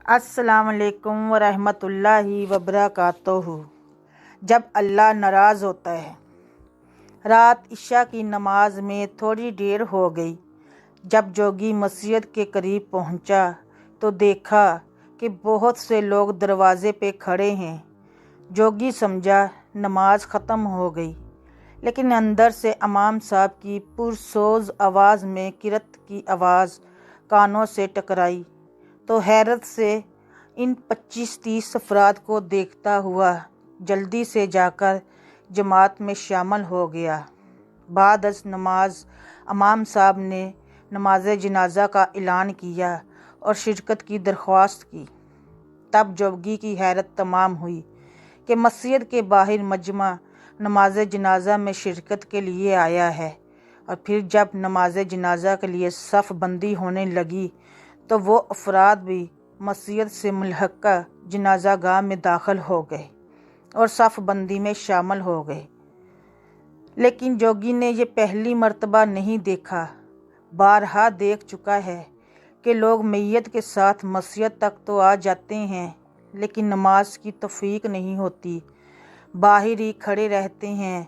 السلام علیکم ورحمۃ اللہ وبرکاتہ۔ جب اللہ ناراض ہوتا ہے۔ رات عشاء کی نماز میں تھوڑی دیر ہو گئی۔ جب جوگی مسجد کے قریب پہنچا تو دیکھا کہ بہت سے لوگ دروازے پہ کھڑے ہیں۔ جوگی سمجھا نماز ختم ہو گئی، لیکن اندر سے امام صاحب کی پرسوز آواز میں قرأت کی آواز کانوں سے ٹکرائی تو حیرت سے ان 25-30 افراد کو دیکھتا ہوا جلدی سے جا کر جماعت میں شامل ہو گیا۔ بعد از نماز امام صاحب نے نماز جنازہ کا اعلان کیا اور شرکت کی درخواست کی۔ تب جوگی کی حیرت تمام ہوئی کہ مسجد کے باہر مجمع نماز جنازہ میں شرکت کے لیے آیا ہے، اور پھر جب نماز جنازہ کے لیے صف بندی ہونے لگی تو وہ افراد بھی مسجد سے ملحقہ جنازہ گاہ میں داخل ہو گئے اور صف بندی میں شامل ہو گئے۔ لیکن جوگی نے یہ پہلی مرتبہ نہیں دیکھا، بارہا دیکھ چکا ہے کہ لوگ میت کے ساتھ مسجد تک تو آ جاتے ہیں، لیکن نماز کی توفیق نہیں ہوتی، باہر ہی کھڑے رہتے ہیں،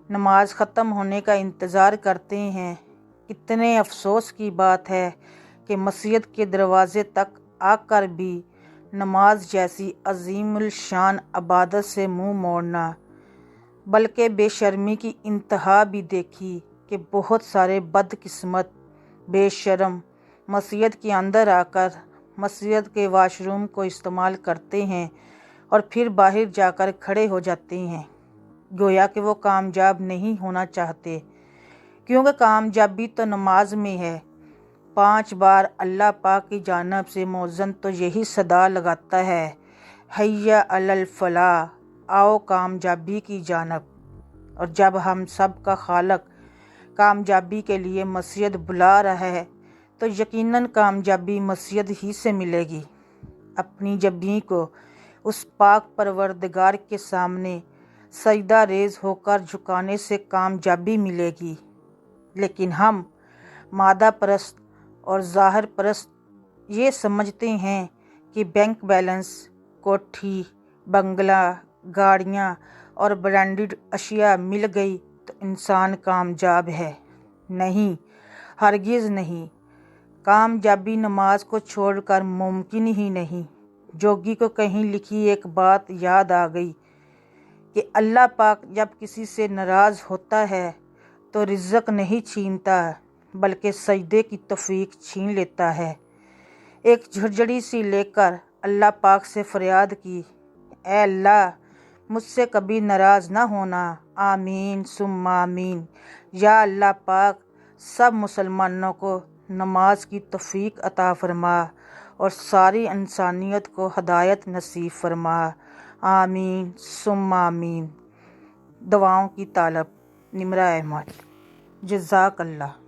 نماز ختم ہونے کا انتظار کرتے ہیں۔ کتنے افسوس کی بات ہے کہ مسجد کے دروازے تک آ کر بھی نماز جیسی عظیم الشان عبادت سے منہ موڑنا، بلکہ بے شرمی کی انتہا بھی دیکھی کہ بہت سارے بدقسمت بے شرم مسجد کے اندر آ کر مسجد کے واش روم کو استعمال کرتے ہیں اور پھر باہر جا کر کھڑے ہو جاتے ہیں، گویا کہ وہ کامیاب نہیں ہونا چاہتے، کیونکہ کامیابی تو نماز میں ہے۔ 5 بار اللہ پاک کی جانب سے مؤذن تو یہی صدا لگاتا ہے، حی علی الفلاح، آؤ کامیابی کی جانب۔ اور جب ہم سب کا خالق کامیابی کے لیے مسجد بلا رہا ہے تو یقیناً کامیابی مسجد ہی سے ملے گی۔ اپنی جبیں کو اس پاک پروردگار کے سامنے سجدہ ریز ہو کر جھکانے سے کامیابی ملے گی، لیکن ہم مادہ پرست اور ظاہر پرست یہ سمجھتے ہیں کہ بینک بیلنس، کوٹھی، بنگلہ، گاڑیاں اور برانڈڈ اشیاء مل گئی تو انسان کامیاب ہے۔ نہیں، ہرگز نہیں، کامیابی نماز کو چھوڑ کر ممکن ہی نہیں۔ جوگی کو کہیں لکھی ایک بات یاد آ گئی کہ اللہ پاک جب کسی سے ناراض ہوتا ہے تو رزق نہیں چھینتا بلکہ سجدے کی توفیق چھین لیتا ہے۔ ایک جھرجھڑی سی لے کر اللہ پاک سے فریاد کی، اے اللہ مجھ سے کبھی ناراض نہ ہونا، آمین ثم آمین۔ یا اللہ پاک سب مسلمانوں کو نماز کی توفیق عطا فرما اور ساری انسانیت کو ہدایت نصیب فرما، آمین ثم آمین۔ دعاؤں کی طالب، نمرہ احمد۔ جزاک اللہ۔